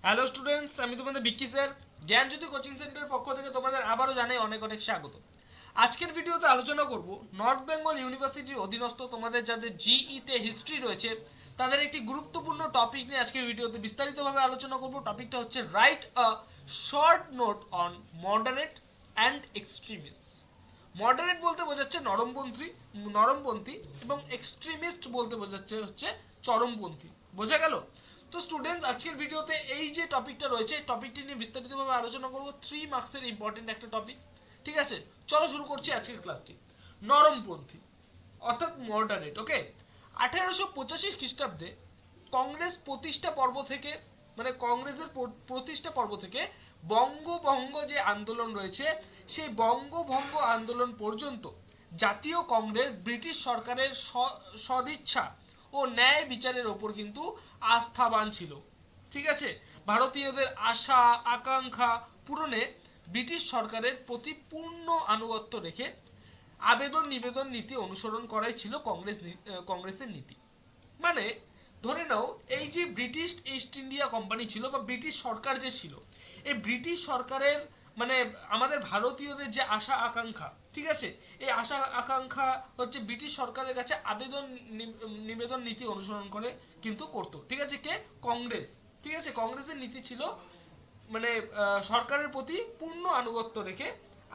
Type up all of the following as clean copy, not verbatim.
Hello students, আমি তোমাদের Vicky sir জ্ঞানজ্যোতি coaching সেন্টারের পক্ষ থেকে তোমাদের আবারও জানাই অনেক অনেক স্বাগত। আজকের ভিডিওতে আলোচনা করব নর্থ বেঙ্গল ইউনিভার্সিটির অধীনস্থ তোমাদের যাদের জিইতে হিস্ট্রি রয়েছে তাদের একটি গুরুত্বপূর্ণ টপিক নিয়ে আজকের ভিডিওতে বিস্তারিতভাবে আলোচনা করব। টপিকটা হচ্ছে write a short note on moderate and extremist. Moderate বলতে বোঝাচ্ছে নরমপন্থী এবং এক্সট্রিমিস্ট বলতে বোঝাচ্ছে হচ্ছে চরমপন্থী। বোঝা গেল? তো স্টুডেন্টস, আজকের ভিডিওতে এই যে টপিকটা রয়েছে এই টপিকটি নিয়ে বিস্তারিতভাবে আলোচনা করব। 3 মার্কসের ইম্পর্টেন্ট একটা টপিক। ঠিক আছে, চলো শুরু করছি আজকের ক্লাসটি। নরমপন্থী অর্থাৎ মডারেট। ওকে, 1885 খ্রিস্টাব্দে কংগ্রেস প্রতিষ্ঠা পর্ব থেকে কংগ্রেসের প্রতিষ্ঠা পর্ব থেকে বঙ্গভঙ্গ যে আন্দোলন রয়েছে সেই বঙ্গভঙ্গ আন্দোলন পর্যন্ত জাতীয় কংগ্রেস ব্রিটিশ সরকারের সদিচ্ছা ও ন্যায় বিচারের ওপর কিন্তু আস্থাবান ছিল। ঠিক আছে, ভারতীয়দের আশা আকাঙ্ক্ষা পূরণে ব্রিটিশ সরকারের প্রতি পূর্ণ আনুগত্য রেখে আবেদন নিবেদন নীতি অনুসরণ করাই ছিল কংগ্রেসের নীতি। মানে ধরে নাও, এই যে ব্রিটিশ ইস্ট ইন্ডিয়া কোম্পানি ছিল বা ব্রিটিশ সরকার যে ছিল, এই ব্রিটিশ সরকারের আমাদের ভারতীয়দের যে আশা আকাঙ্ক্ষা, ঠিক আছে, এই আশা আকাঙ্ক্ষা হচ্ছে ব্রিটিশ সরকারের কাছে আবেদন নিবেদন নীতি অনুসরণ করে কিন্তু করতো। ঠিক আছে, কে? কংগ্রেস। ঠিক আছে, কংগ্রেসের নীতি ছিল সরকারের প্রতি পূর্ণ আনুগত্য রেখে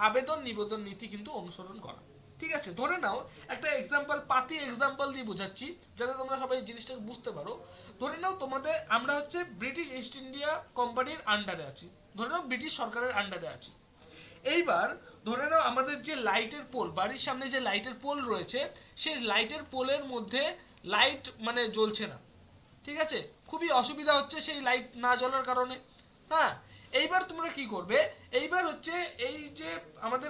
আবেদন নিবেদন নীতি কিন্তু অনুসরণ করা। ঠিক আছে, ধরে নাও একটা এক্সাম্পল দিয়ে বোঝাচ্ছি যাতে তোমরা সবাই জিনিসটাকে বুঝতে পারো। ধরে নাও আমরা হচ্ছে ব্রিটিশ ইস্ট ইন্ডিয়া কোম্পানির আন্ডারে আছি, ধরে নাও ব্রিটিশ সরকারের আন্ডারে আছি। এইবার ধরে নাও আমাদের যে লাইটের পোল, বাড়ির সামনে যে লাইটের পোল রয়েছে, সেই লাইটের পোলের মধ্যে লাইট জ্বলছে না। ঠিক আছে, খুবই অসুবিধা হচ্ছে সেই লাইট না জ্বলার কারণে। হ্যাঁ, এইবার তোমরা কি করবে? এইবার হচ্ছে এই যে আমাদের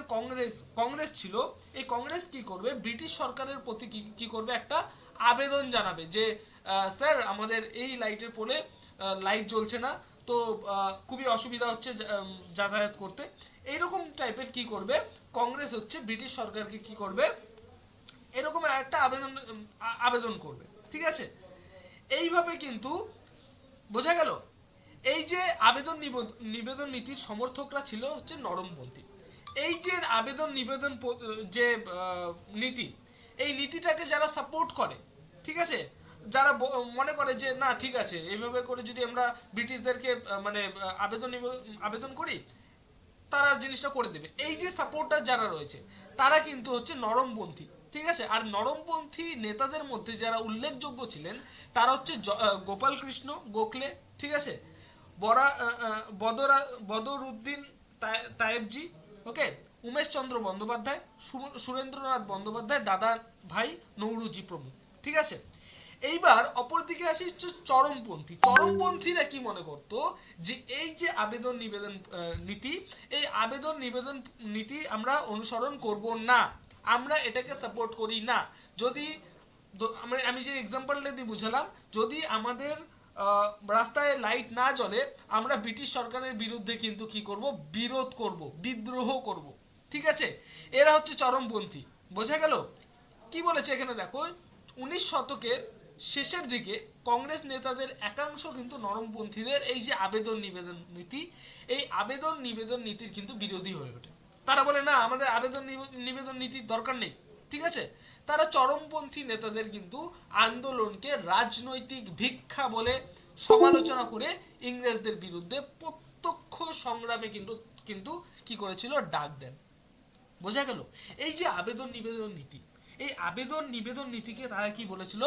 কংগ্রেস ছিল, এই কংগ্রেস কি করবে? ব্রিটিশ সরকারের প্রতি কি করবে? একটা আবেদন জানাবে যে স্যার, আমাদের এই লাইটের পোলে লাইট জ্বলছে না, তো খুবই অসুবিধা হচ্ছে যাতায়াত করতে। এইরকম টাইপের কি করবে কংগ্রেস? হচ্ছে ব্রিটিশ সরকারকে কি করবে? এরকম একটা আবেদন করবে। ঠিক আছে, এইভাবে কিন্তু বোঝা গেল। এই যে নিবেদন নীতির সমর্থকরা ছিল হচ্ছে নরমপন্থী। এই যে আবেদন নিবেদন যে নীতি, এই নীতিটাকে যারা সাপোর্ট করে, ঠিক আছে, যারা মনে করে যে না ঠিক আছে, এইভাবে করে যদি আমরা ব্রিটিশদেরকে আবেদন করি, তারা জিনিসটা করে দেবে, এই যে সাপোর্টার যারা রয়েছে তারা কিন্তু হচ্ছে নরমপন্থী। ঠিক আছে, আর নরমপন্থী নেতাদের মধ্যে যারা উল্লেখযোগ্য ছিলেন তারা হচ্ছে গোপাল কৃষ্ণ গোখলে, ঠিক আছে, বদরউদ্দিন তায়েবজি, ওকে, উমেশ চন্দ্র বন্দ্যোপাধ্যায়, সুরেন্দ্রনাথ বন্দ্যোপাধ্যায়, দাদা ভাই নৌরুজি প্রমুখ। ঠিক আছে, এইবার অপরদিকে আসি চরমপন্থীরা কি মনে করতো? যে এই যে আবেদন নিবেদন নীতি, এই আবেদন নিবেদন নীতি আমরা অনুসরণ করব না, আমরা এটাকে সাপোর্ট করি না। যদি আমি যে এক্সাম্পলটা দিয়ে বুঝালাম, যদি আমাদের রাস্তায় লাইট না জ্বলে, আমরা ব্রিটিশ সরকারের বিরুদ্ধে কিন্তু কি করব? বিরোধ করব, বিদ্রোহ করব। ঠিক আছে, এরা হচ্ছে চরমপন্থী। বোঝা গেল? কি বলেছে এখানে দেখো, 19 শতকের শেষের দিকে কংগ্রেস নেতাদের একাংশ কিন্তু নরমপন্থীদের এই যে আবেদন নিবেদন নীতি, এই আবেদন নিবেদন নীতির কিন্তু বিরোধী হয়ে ওঠে। তারা বলে না, আমাদের আবেদন নিবেদন নীতির দরকার নেই। ঠিক আছে, তারা চরমপন্থী নেতাদের কিন্তু আন্দোলনকে রাজনৈতিক ভিক্ষা বলে সমালোচনা করে ইংরেজদের বিরুদ্ধে প্রত্যক্ষ সংগ্রামে কিন্তু কিন্তু কি করেছিল? ডাক দেন। বোঝা গেল? এই যে আবেদন নিবেদন নীতি, এই আবেদন নিবেদন নীতিকে তারা কি বলেছিল?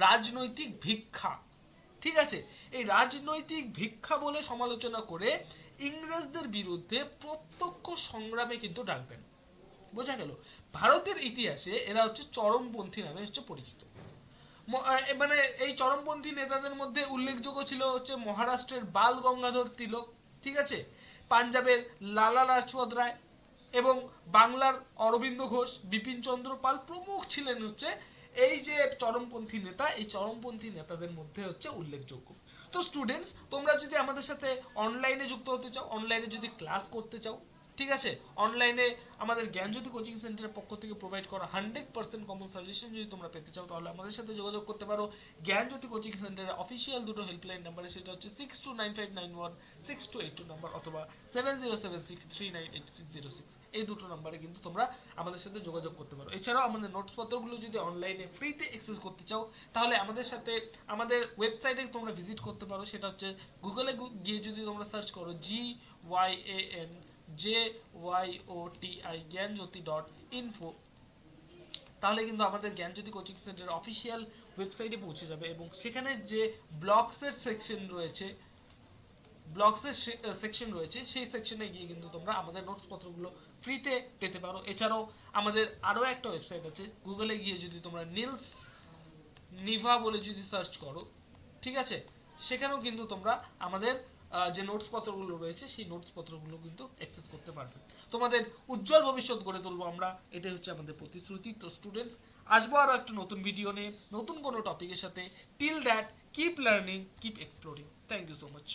রাজনৈতিক ভিক্ষা। ঠিক আছে, এই রাজনৈতিক ভিক্ষা বলে সমালোচনা করে ইংরেজদের বিরুদ্ধে প্রত্যক্ষ সংগ্রামে কিন্তু ডাকবেন। বোঝা গেল? ভারতের ইতিহাসে এরা হচ্ছে চরমপন্থী নামে হচ্ছে পরিচিত। এই চরমপন্থী নেতাদের মধ্যে উল্লেখযোগ্য ছিল হচ্ছে মহারাষ্ট্রের বাল গঙ্গাধর তিলক, ঠিক আছে, পাঞ্জাবের লালা লাজপত রায় এবং বাংলার অরবিন্দ ঘোষ, বিপিন চন্দ্র পাল প্রমুখ ছিলেন হচ্ছে এই যে চরমপন্থী নেতা। এই চরমপন্থী নেতাদের মধ্যে হচ্ছে উল্লেখযোগ্য। তো স্টুডেন্টস, তোমরা যদি আমাদের সাথে অনলাইনে যুক্ত হতে চাও, অনলাইনে যদি ক্লাস করতে চাও, ঠিক আছে, অনলাইনে আমাদের জ্ঞানজ্যোতি কোচিং সেন্টারের পক্ষ থেকে প্রোভাইড করা 100% কমন সাজেশন যদি তোমরা পেতে চাও তাহলে আমাদের সাথে যোগাযোগ করতে পারো জ্ঞানজ্যোতি কোচিং সেন্টারের অফিসিয়াল দুটো হেল্পলাইন নাম্বারে, সেটা হচ্ছে 629591 6282 নাম্বার অথবা 7076398606, এই দুটো নাম্বারে কিন্তু তোমরা আমাদের সাথে যোগাযোগ করতে পারো। এছাড়াও আমাদের নোটস পত্রগুলো যদি অনলাইনে ফ্রিতে অ্যাক্সেস করতে চাও তাহলে আমাদের সাথে আমাদের ওয়েবসাইটে তোমরা ভিজিট করতে পারো, সেটা হচ্ছে গুগলে গিয়ে যদি তোমরা সার্চ করো GYANJYOTI জ্ঞানজ্যোতি.info, তাহলে কিন্তু আমাদের জ্ঞানজ্যোতি কোচিং সেন্টারের অফিসিয়াল ওয়েবসাইটে পৌঁছে যাবে এবং সেখানে যে ব্লগসের সেকশন রয়েছে সেই সেকশনে গিয়ে কিন্তু তোমরা আমাদের নোটস পত্রগুলো ফ্রিতে পেতে পারো। এছাড়াও আমাদের আরও একটা ওয়েবসাইট আছে, গুগলে গিয়ে যদি তোমরা নিভা বলে যদি সার্চ করো, ঠিক আছে, সেখানেও কিন্তু তোমরা আমাদের যে নোটস পত্রগুলো রয়েছে সেই নোটস পত্রগুলো কিন্তু অ্যাক্সেস করতে পারবে। তোমাদের উজ্জ্বল ভবিষ্যৎ গড়ে তুলবো আমরা, এটাই হচ্ছে আমাদের প্রতিশ্রুতি। তো স্টুডেন্টস, আসবো আরও একটা নতুন ভিডিও নিয়ে নতুন কোনো টপিকের সাথে। Till that, keep learning, keep exploring. Thank you so much.